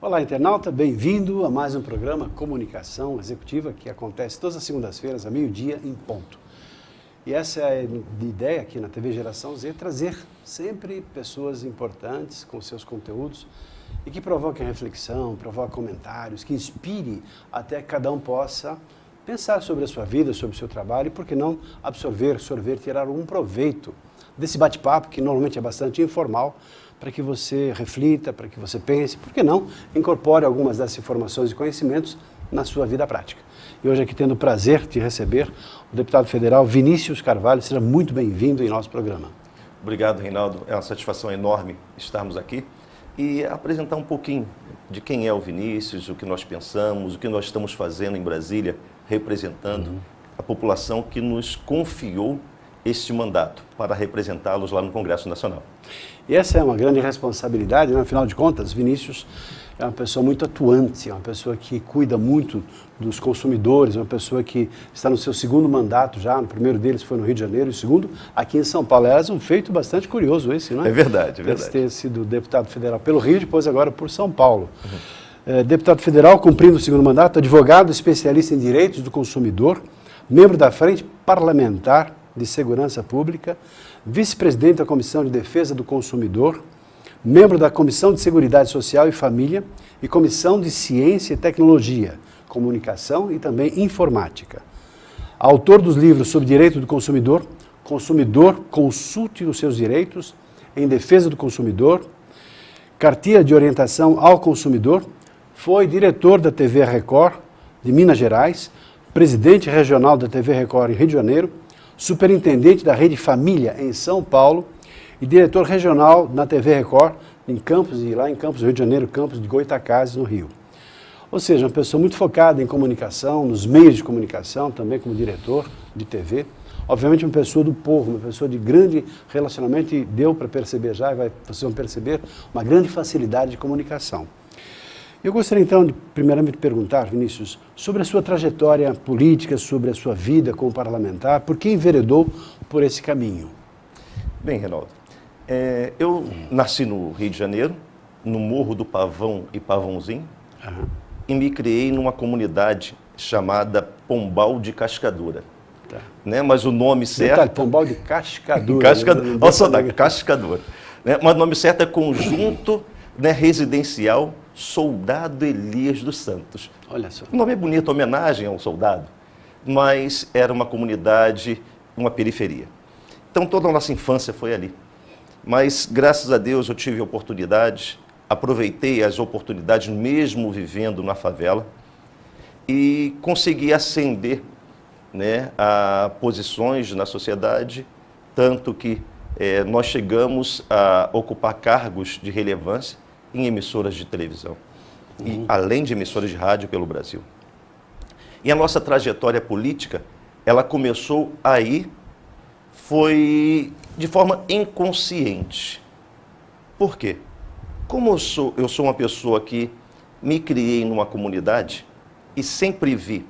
Olá, internauta, bem-vindo a mais um programa Comunicação Executiva que acontece todas as segundas-feiras, a meio-dia, em ponto. E essa é a ideia aqui na TV Geração Z, trazer sempre pessoas importantes com seus conteúdos e que provoquem reflexão, provoquem comentários, que inspire até que cada um possa pensar sobre a sua vida, sobre o seu trabalho e, por que não, absorver, tirar algum proveito desse bate-papo, que normalmente é bastante informal, para que você reflita, para que você pense, por que não, incorpore algumas dessas informações e conhecimentos na sua vida prática. E hoje aqui tendo o prazer de receber o deputado federal Vinícius Carvalho. Seja muito bem-vindo em nosso programa. Obrigado, Reinaldo. É uma satisfação enorme estarmos aqui e apresentar um pouquinho de quem é o Vinícius, o que nós pensamos, o que nós estamos fazendo em Brasília, representando a população que nos confiou este mandato para representá-los lá no Congresso Nacional. E essa é uma grande responsabilidade, né? Afinal de contas, Vinícius é uma pessoa muito atuante, é uma pessoa que cuida muito dos consumidores, é uma pessoa que está no seu segundo mandato já, no primeiro deles foi no Rio de Janeiro e o segundo aqui em São Paulo. É um feito bastante curioso esse, não é? É verdade, é verdade. Ter sido deputado federal pelo Rio, depois agora por São Paulo. Deputado federal, cumprindo o segundo mandato, advogado especialista em direitos do consumidor, membro da Frente Parlamentar de Segurança Pública, vice-presidente da Comissão de Defesa do Consumidor, membro da Comissão de Seguridade Social e Família e Comissão de Ciência e Tecnologia, Comunicação e também Informática. Autor dos livros sobre direito do consumidor, Consumidor, consulte os seus direitos, em defesa do consumidor, Cartilha de Orientação ao Consumidor, foi diretor da TV Record de Minas Gerais, presidente regional da TV Record em Rio de Janeiro, superintendente da Rede Família em São Paulo e diretor regional na TV Record em Campos, e lá em Campos, Rio de Janeiro, Campos de Goytacazes, no Rio. Ou seja, uma pessoa muito focada em comunicação, nos meios de comunicação, também como diretor de TV. Obviamente uma pessoa do povo, uma pessoa de grande relacionamento e deu para perceber já, e vocês vão perceber, uma grande facilidade de comunicação. Eu gostaria então de primeiramente perguntar, Vinícius, sobre a sua trajetória política, sobre a sua vida como parlamentar, por que enveredou por esse caminho? Bem, Reinaldo, eu nasci no Rio de Janeiro, no Morro do Pavão e Pavãozinho, e me criei numa comunidade chamada Pombal de Cascadura. Tá. Né? Mas o nome certo... Detalhe, Pombal de Cascadura. Olha só, Cascadura. Né? Mas o nome certo é Conjunto, né, Residencial Soldado Elias dos Santos. Olha só. O nome é bonito, homenagem a um soldado, mas era uma comunidade, uma periferia. Então toda a nossa infância foi ali. Mas graças a Deus eu tive oportunidades, aproveitei as oportunidades mesmo vivendo na favela e consegui ascender, né, a posições na sociedade, tanto que nós chegamos a ocupar cargos de relevância em emissoras de televisão, e além de emissoras de rádio pelo Brasil. E a nossa trajetória política, ela começou aí, foi de forma inconsciente. Por quê? Como eu sou uma pessoa que me criei numa comunidade e sempre vi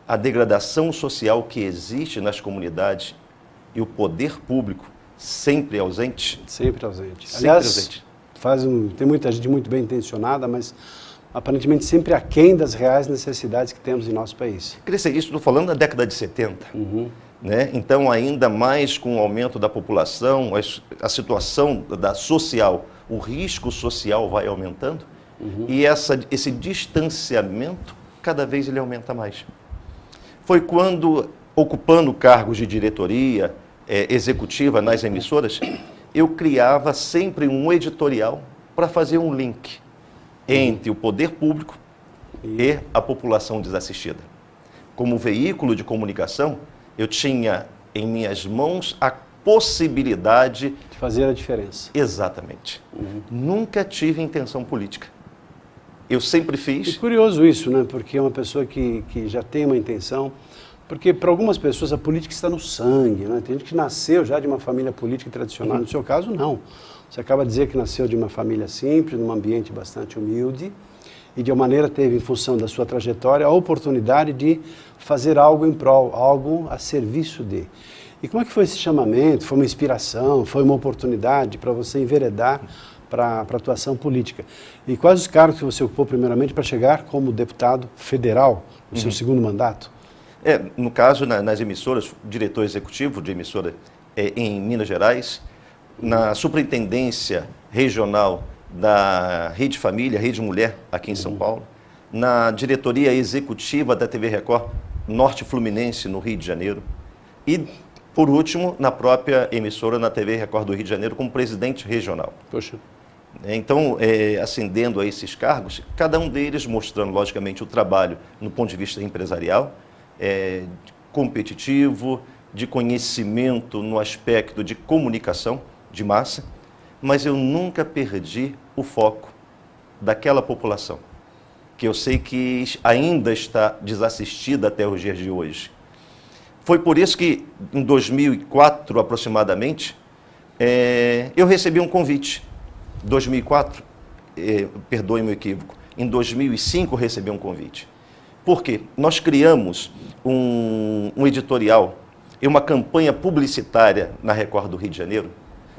a degradação social que existe nas comunidades e o poder público sempre ausente. Sempre ausente. Sempre Aliás, ausente. Tem muita gente muito bem intencionada, mas aparentemente sempre aquém das reais necessidades que temos em nosso país. Isso estou falando da década de 70. Né? Então, ainda mais com o aumento da população, a situação da social, o risco social vai aumentando e esse distanciamento, cada vez ele aumenta mais. Foi quando, ocupando cargos de diretoria executiva nas emissoras, eu criava sempre um editorial para fazer um link entre o poder público e a população desassistida. Como veículo de comunicação, eu tinha em minhas mãos a possibilidade de fazer a diferença. Exatamente. Nunca tive intenção política. Eu sempre fiz... É curioso isso, né? Porque é uma pessoa que já tem uma intenção... Porque para algumas pessoas a política está no sangue, né? Tem gente que nasceu já de uma família política tradicional, no seu caso não. Você acaba de dizer que nasceu de uma família simples, num ambiente bastante humilde e de uma maneira teve, em função da sua trajetória, a oportunidade de fazer algo em prol, algo a serviço de. E como é que foi esse chamamento? Foi uma inspiração? Foi uma oportunidade para você enveredar para a atuação política. E quais os cargos que você ocupou primeiramente para chegar como deputado federal, no seu segundo mandato? No caso, nas emissoras, diretor executivo de emissora em Minas Gerais, na superintendência regional da Rede Família, Rede Mulher, aqui em São Paulo, na diretoria executiva da TV Record Norte Fluminense, no Rio de Janeiro, e, por último, na própria emissora, na TV Record do Rio de Janeiro, como presidente regional. Poxa. Então, ascendendo a esses cargos, cada um deles mostrando, logicamente, o trabalho no ponto de vista empresarial, competitivo, de conhecimento no aspecto de comunicação de massa, mas eu nunca perdi o foco daquela população, que eu sei que ainda está desassistida até os dias de hoje. Foi por isso que, em 2004, aproximadamente, eu recebi um convite. 2004, perdoe-me o equívoco, em 2005 recebi um convite. Por quê? Nós criamos um editorial e uma campanha publicitária na Record do Rio de Janeiro,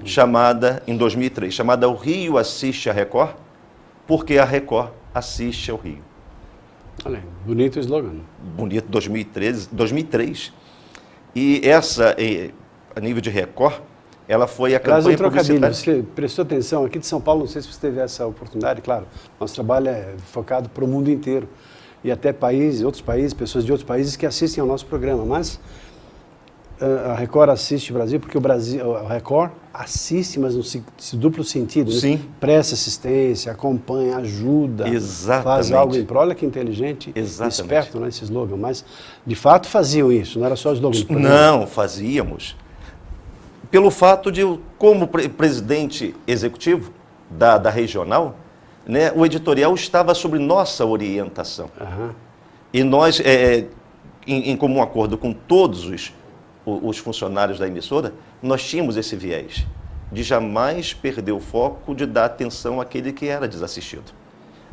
chamada, em 2003, chamada O Rio Assiste a Record, porque a Record assiste ao Rio. Olha, bonito slogan. Bonito, 2003. E essa, a nível de Record, ela foi a campanha publicitária. Você prestou atenção, aqui de São Paulo, não sei se você teve essa oportunidade, claro, nosso trabalho é focado para o mundo inteiro, e até outros países, pessoas de outros países que assistem ao nosso programa, mas a Record assiste o Brasil, porque a Record assiste, mas no duplo sentido. Sim. Né? Presta assistência, acompanha, ajuda, Exatamente. Faz algo em prol. Olha que inteligente e esperto, né, esse slogan. Mas, de fato, faziam isso, não era só slogan. Não, fazíamos. Pelo fato de, como presidente executivo da regional, né, o editorial estava sob nossa orientação. Uhum. E nós, em comum acordo com todos os funcionários da emissora, nós tínhamos esse viés de jamais perder o foco de dar atenção àquele que era desassistido.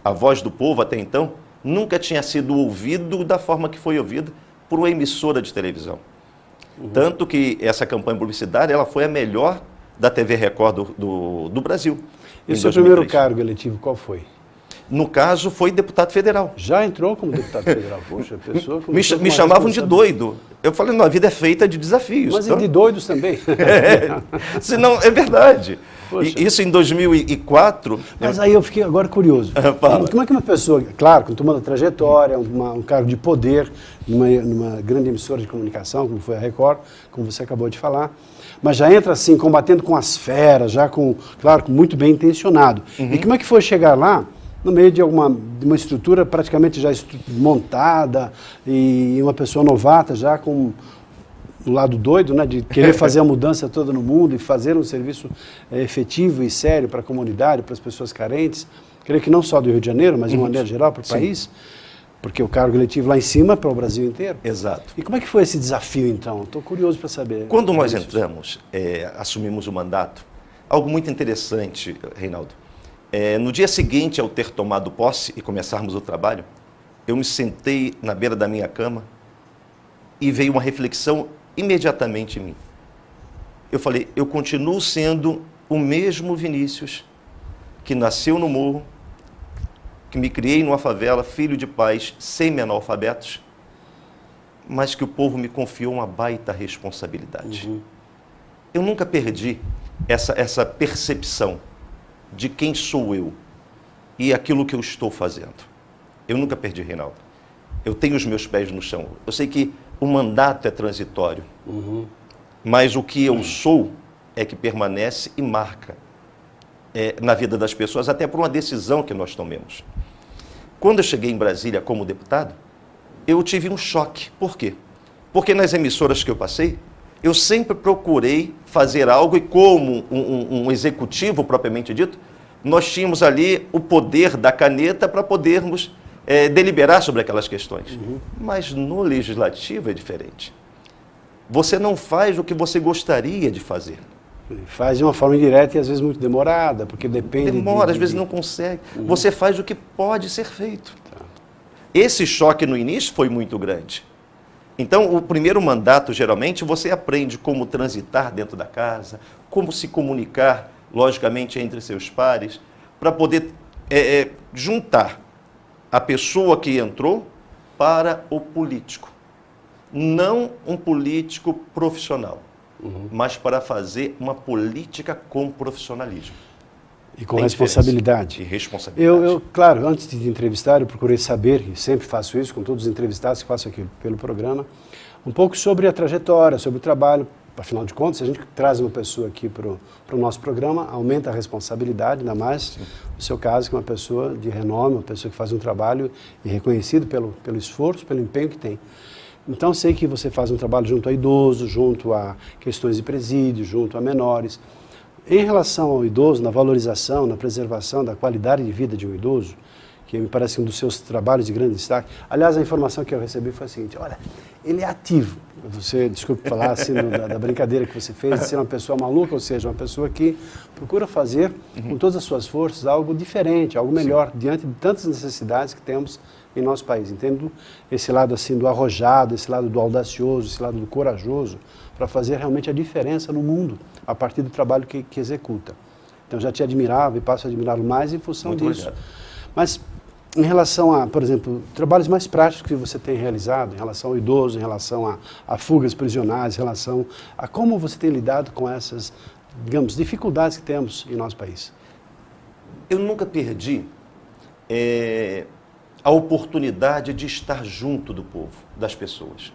A voz do povo, até então, nunca tinha sido ouvido da forma que foi ouvida por uma emissora de televisão. Tanto que essa campanha publicitária ela foi a melhor da TV Record do Brasil. E o seu primeiro cargo eletivo qual foi? No caso, foi deputado federal. Já entrou como deputado federal? Poxa, a pessoa... Me chamavam de doido. Eu falei, não, a vida é feita de desafios. Mas então... e de doidos também. Senão, é verdade. Isso em 2004... Mas aí eu fiquei agora curioso. Como é que uma pessoa, claro, com tomando trajetória, um cargo de poder, numa grande emissora de comunicação, como foi a Record, como você acabou de falar, mas já entra assim, combatendo com as feras, já claro, muito bem intencionado. E como é que foi chegar lá, no meio de uma estrutura praticamente já montada e uma pessoa novata já com o lado doido, né, de querer fazer a mudança toda no mundo e fazer um serviço efetivo e sério para a comunidade, para as pessoas carentes, creio que não só do Rio de Janeiro, mas de uma maneira geral para o país, porque o cargo eletivo lá em cima é para o Brasil inteiro. Exato. E como é que foi esse desafio então? Estou curioso para saber. Quando nós entramos, assumimos o mandato, algo muito interessante, Reinaldo. No dia seguinte ao ter tomado posse e começarmos o trabalho, eu me sentei na beira da minha cama e veio uma reflexão imediatamente em mim. Eu falei, eu continuo sendo o mesmo Vinícius que nasceu no morro, que me criei numa favela, filho de pais semi-analfabetos, mas que o povo me confiou uma baita responsabilidade. Eu nunca perdi essa percepção de quem sou eu e aquilo que eu estou fazendo. Eu nunca perdi, Reinaldo. Eu tenho os meus pés no chão. Eu sei que o mandato é transitório, mas o que eu sou é que permanece e marca na vida das pessoas, até por uma decisão que nós tomemos. Quando eu cheguei em Brasília como deputado, eu tive um choque. Por quê? Porque nas emissoras que eu passei, eu sempre procurei fazer algo e como um executivo propriamente dito, nós tínhamos ali o poder da caneta para podermos deliberar sobre aquelas questões. Mas no legislativo é diferente. Você não faz o que você gostaria de fazer. Faz de uma forma indireta e às vezes muito demorada, porque depende... Demora, às vezes não consegue. Você faz o que pode ser feito. Esse choque no início foi muito grande. Então, o primeiro mandato, geralmente, você aprende como transitar dentro da casa, como se comunicar logicamente entre seus pares, para poder juntar a pessoa que entrou para o político. Não um político profissional, mas para fazer uma política com profissionalismo. E com responsabilidade. E responsabilidade. Claro, antes de entrevistar, eu procurei saber, e sempre faço isso com todos os entrevistados que faço aqui pelo programa, um pouco sobre a trajetória, sobre o trabalho. Afinal de contas, se a gente traz uma pessoa aqui para o nosso programa, aumenta a responsabilidade, ainda mais no seu caso, que é uma pessoa de renome, uma pessoa que faz um trabalho e reconhecido pelo esforço, pelo empenho que tem. Então, sei que você faz um trabalho junto a idosos, junto a questões de presídio, junto a menores. Em relação ao idoso, na valorização, na preservação da qualidade de vida de um idoso, que me parece um dos seus trabalhos de grande destaque. Aliás, a informação que eu recebi foi a seguinte: olha, ele é ativo. Você, desculpe falar assim da brincadeira que você fez, de ser uma pessoa maluca, ou seja, uma pessoa que procura fazer com todas as suas forças algo diferente, algo melhor, diante de tantas necessidades que temos em nosso país. Entendo esse lado assim do arrojado, esse lado do audacioso, esse lado do corajoso, para fazer realmente a diferença no mundo, a partir do trabalho que executa. Então, já te admirava e passo a admirá-lo mais em função Muito disso. obrigado. Mas, em relação a, por exemplo, trabalhos mais práticos que você tem realizado, em relação ao idoso, em relação a fugas prisionais, em relação a como você tem lidado com essas, digamos, dificuldades que temos em nosso país. Eu nunca perdi a oportunidade de estar junto do povo, das pessoas.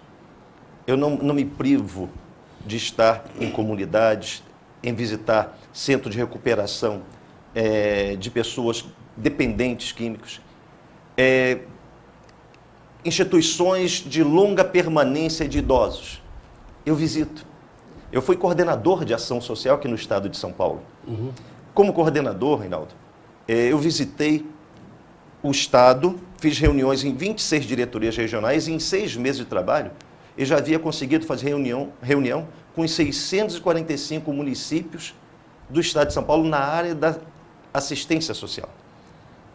Eu não me privo de estar em comunidades, em visitar centro de recuperação de pessoas dependentes químicos, instituições de longa permanência de idosos. Eu visito. Eu fui coordenador de ação social aqui no estado de São Paulo. Como coordenador, Reinaldo, eu visitei o estado, fiz reuniões em 26 diretorias regionais e em 6 meses de trabalho eu já havia conseguido fazer reunião com os 645 municípios do estado de São Paulo na área da assistência social.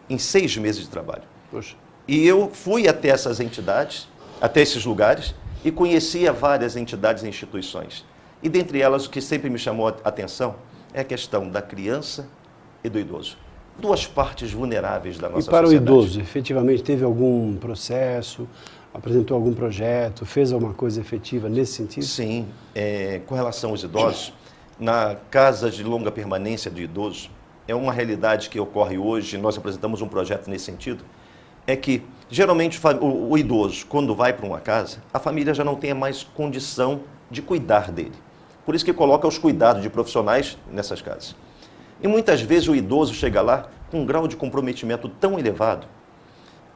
Em 6 meses de trabalho. Poxa. E eu fui até essas entidades, até esses lugares, e conhecia várias entidades e instituições. E dentre elas, o que sempre me chamou a atenção é a questão da criança e do idoso. Duas partes vulneráveis da nossa sociedade. E para o idoso, efetivamente teve algum processo, apresentou algum projeto, fez alguma coisa efetiva nesse sentido? Sim. Com relação aos idosos, na casa de longa permanência de idosos, é uma realidade que ocorre hoje, nós apresentamos um projeto nesse sentido, é que, geralmente, o idoso, quando vai para uma casa, a família já não tem mais condição de cuidar dele. Por isso que coloca os cuidados de profissionais nessas casas. E muitas vezes o idoso chega lá com um grau de comprometimento tão elevado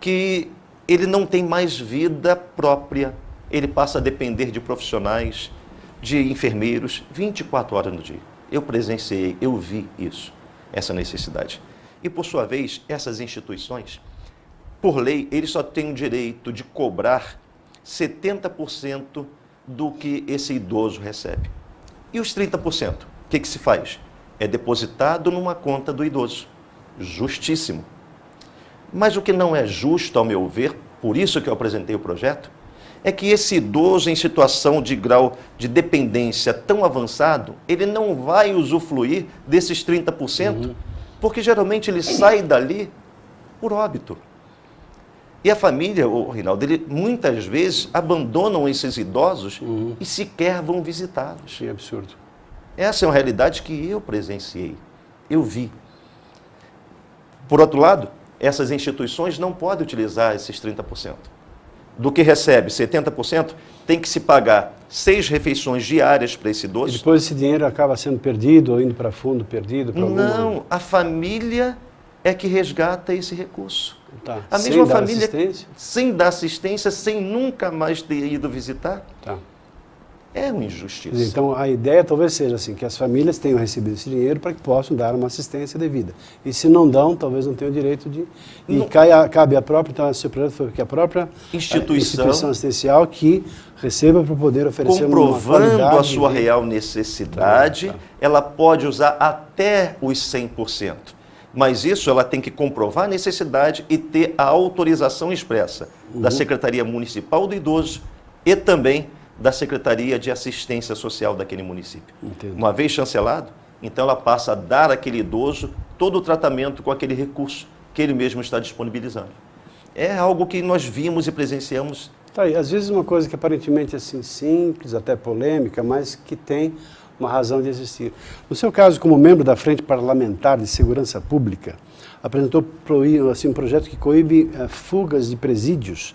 que ele não tem mais vida própria, ele passa a depender de profissionais, de enfermeiros, 24 horas no dia. Eu presenciei, eu vi isso, essa necessidade. E, por sua vez, essas instituições, por lei, eles só têm o direito de cobrar 70% do que esse idoso recebe. E os 30%, o que se faz? É depositado numa conta do idoso. Justíssimo. Mas o que não é justo, ao meu ver, por isso que eu apresentei o projeto, é que esse idoso em situação de grau de dependência tão avançado, ele não vai usufruir desses 30%, porque geralmente ele sai dali por óbito. E a família, Reinaldo, ele muitas vezes abandonam esses idosos e sequer vão visitá-los. Que absurdo. Essa é uma realidade que eu presenciei, eu vi. Por outro lado, essas instituições não podem utilizar esses 30%. Do que recebe 70%, tem que se pagar 6 refeições diárias para esse idoso. E depois esse dinheiro acaba sendo perdido ou indo para fundo perdido? Para Não, a família é que resgata esse recurso. Tá. A mesma dar família, assistência? sem dar assistência, sem nunca mais ter ido visitar, Tá. é uma injustiça. Então, a ideia talvez seja assim, que as famílias tenham recebido esse dinheiro para que possam dar uma assistência devida. E se não dão, talvez não tenham o direito de... E cabe a própria, então, esse projeto foi que a própria instituição assistencial que receba para poder oferecer uma qualidade... Comprovando a sua real necessidade, ela pode usar até os 100%. Mas isso ela tem que comprovar a necessidade e ter a autorização expressa da Secretaria Municipal do Idoso e também da Secretaria de Assistência Social daquele município. Entendo. Uma vez chancelado, Então ela passa a dar àquele idoso todo o tratamento com aquele recurso que ele mesmo está disponibilizando. É algo que nós vimos e presenciamos. Tá aí, às vezes uma coisa que aparentemente é assim, simples, até polêmica, mas que tem uma razão de existir. No seu caso, como membro da Frente Parlamentar de Segurança Pública, apresentou assim, um projeto que coíbe fugas de presídios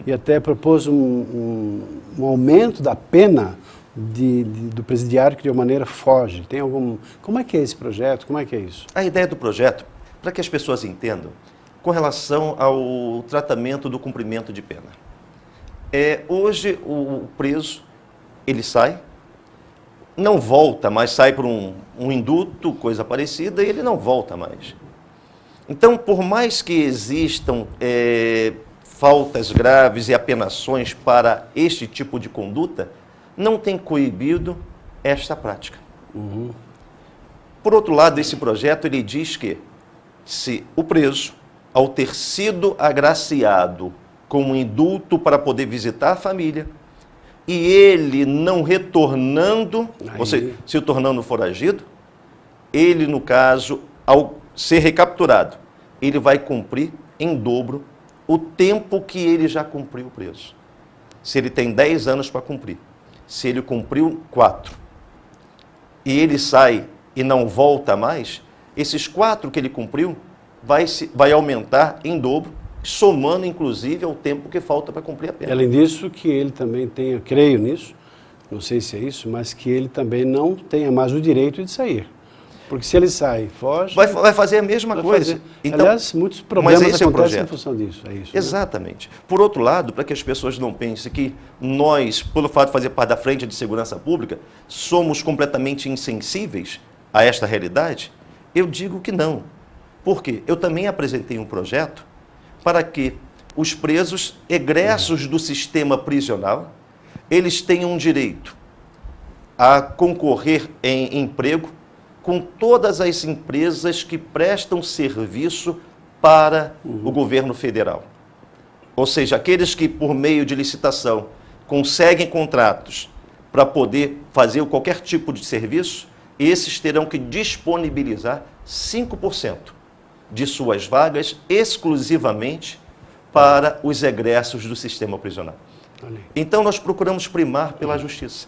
e até propôs um aumento da pena do presidiário que de uma maneira foge. Tem algum... Como é que é esse projeto? Como é que é isso? A ideia do projeto, para que as pessoas entendam, com relação ao tratamento do cumprimento de pena. Hoje, o preso, ele sai, não volta, mas sai por um indulto, coisa parecida, e ele não volta mais. Então, por mais que existam faltas graves e apenações para este tipo de conduta, não tem coibido esta prática. Por outro lado, esse projeto ele diz que se o preso, ao ter sido agraciado com um indulto para poder visitar a família, e ele não retornando, ou seja, se tornando foragido, ele, no caso, ao ser recapturado, ele vai cumprir em dobro o tempo que ele já cumpriu preso. Se ele tem 10 anos para cumprir, se ele cumpriu 4, e ele sai e não volta mais, esses 4 que ele cumpriu vai aumentar em dobro, somando inclusive ao tempo que falta para cumprir a pena. Além disso, que ele também tenha, creio nisso, não sei se é isso, mas que ele também não tenha mais o direito de sair. Porque se ele sai, foge... Vai fazer a mesma coisa. Então, aliás, muitos problemas acontecem em função disso. É isso, exatamente. Né? Por outro lado, para que as pessoas não pensem que nós, pelo fato de fazer parte da Frente de Segurança Pública, somos completamente insensíveis a esta realidade, eu digo que não. Por quê? Eu também apresentei um projeto para que os presos egressos do sistema prisional, eles tenham direito a concorrer em emprego com todas as empresas que prestam serviço para o governo federal. Ou seja, aqueles que, por meio de licitação, conseguem contratos para poder fazer qualquer tipo de serviço, esses terão que disponibilizar 5% de suas vagas exclusivamente para os egressos do sistema prisional. Então, nós procuramos primar pela justiça.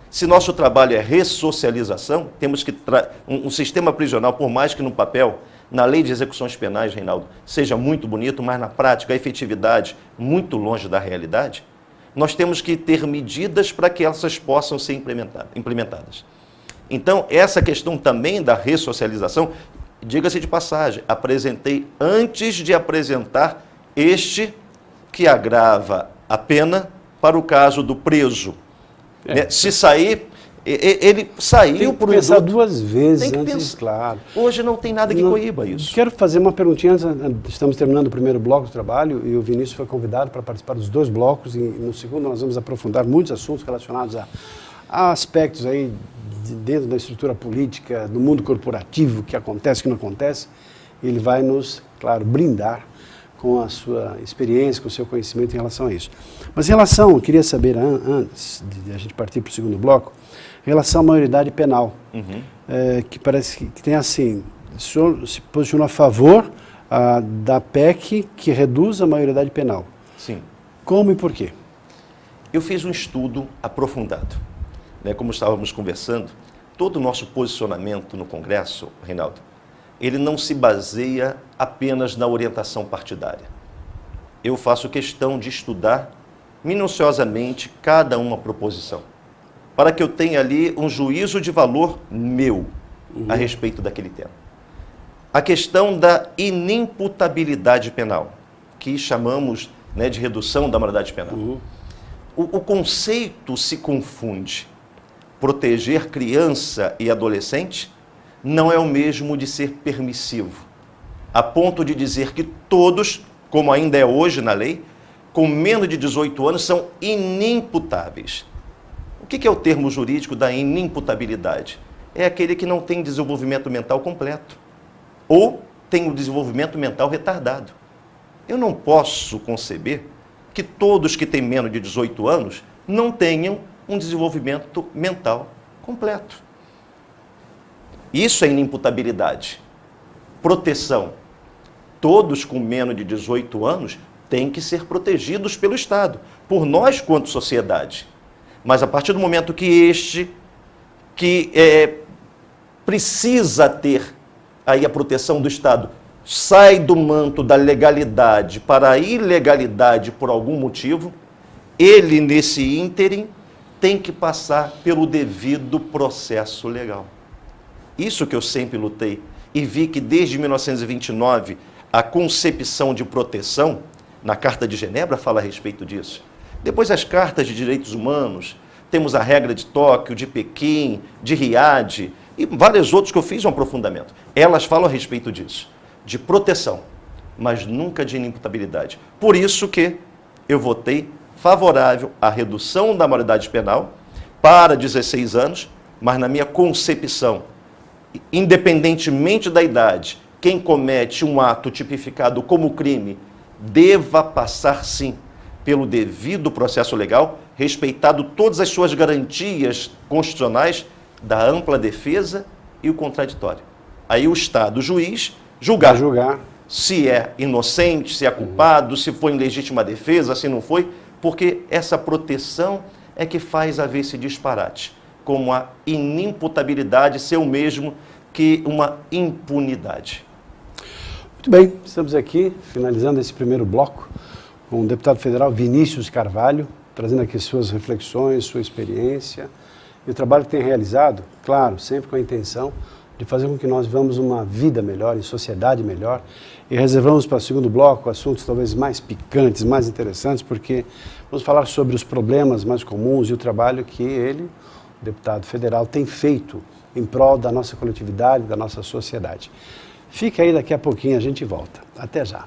Se nosso trabalho é ressocialização, temos que um sistema prisional, por mais que no papel, na lei de execuções penais, Reinaldo, seja muito bonito, mas na prática a efetividade muito longe da realidade, nós temos que ter medidas para que essas possam ser implementadas. Então, essa questão também da ressocialização, diga-se de passagem, apresentei antes de apresentar este que agrava a pena para o caso do preso. Se sair, ele saiu por um indulto. Tem que pensar duas vezes antes, claro. Hoje não tem nada que coíba isso. Quero fazer uma perguntinha, estamos terminando o primeiro bloco do trabalho e o Vinícius foi convidado para participar dos 2 blocos e no segundo nós vamos aprofundar muitos assuntos relacionados a aspectos aí dentro da estrutura política, do mundo corporativo, que acontece, que não acontece. Ele vai nos, claro, brindar com a sua experiência, com o seu conhecimento em relação a isso. Mas em relação, eu queria saber, antes de a gente partir para o segundo bloco, em relação à maioridade penal, que parece que tem assim, o senhor se posicionou a favor da PEC que reduz a maioridade penal. Sim. Como e por quê? Eu fiz um estudo aprofundado. Como estávamos conversando, todo o nosso posicionamento no Congresso, Reinaldo, ele não se baseia apenas na orientação partidária. Eu faço questão de estudar minuciosamente cada uma proposição, para que eu tenha ali um juízo de valor meu a respeito daquele tema. A questão da inimputabilidade penal, que chamamos de redução da maioridade penal. O conceito se confunde. Proteger criança e adolescente não é o mesmo de ser permissivo, a ponto de dizer que todos, como ainda é hoje na lei, com menos de 18 anos são inimputáveis. O que é o termo jurídico da inimputabilidade? É aquele que não tem desenvolvimento mental completo ou tem o desenvolvimento mental retardado. Eu não posso conceber que todos que têm menos de 18 anos não tenham um desenvolvimento mental completo. Isso é inimputabilidade. Proteção. Todos com menos de 18 anos têm que ser protegidos pelo Estado, por nós quanto sociedade. Mas a partir do momento que precisa ter aí a proteção do Estado, sai do manto da legalidade para a ilegalidade por algum motivo, ele, nesse ínterim, tem que passar pelo devido processo legal. Isso que eu sempre lutei e vi que desde 1929 a concepção de proteção, na Carta de Genebra fala a respeito disso. Depois as cartas de direitos humanos, temos a regra de Tóquio, de Pequim, de Riad e vários outros que eu fiz um aprofundamento. Elas falam a respeito disso, de proteção, mas nunca de inimputabilidade. Por isso que eu votei favorável à redução da maioridade penal para 16 anos, mas na minha concepção, independentemente da idade, quem comete um ato tipificado como crime deva passar, sim, pelo devido processo legal, respeitado todas as suas garantias constitucionais da ampla defesa e o contraditório. Aí o Estado, o juiz, julgar se é inocente, se é culpado, se foi em legítima defesa, se não foi, porque essa proteção é que faz haver esse disparate, como a inimputabilidade ser o mesmo que uma impunidade. Muito bem, estamos aqui finalizando esse primeiro bloco com o deputado federal Vinícius Carvalho, trazendo aqui suas reflexões, sua experiência e o trabalho que tem realizado, claro, sempre com a intenção de fazer com que nós vivamos uma vida melhor, em sociedade melhor. E reservamos para o segundo bloco assuntos talvez mais picantes, mais interessantes, porque vamos falar sobre os problemas mais comuns e o trabalho que ele, o deputado federal, tem feito em prol da nossa coletividade, da nossa sociedade. Fica aí, daqui a pouquinho a gente volta. Até já.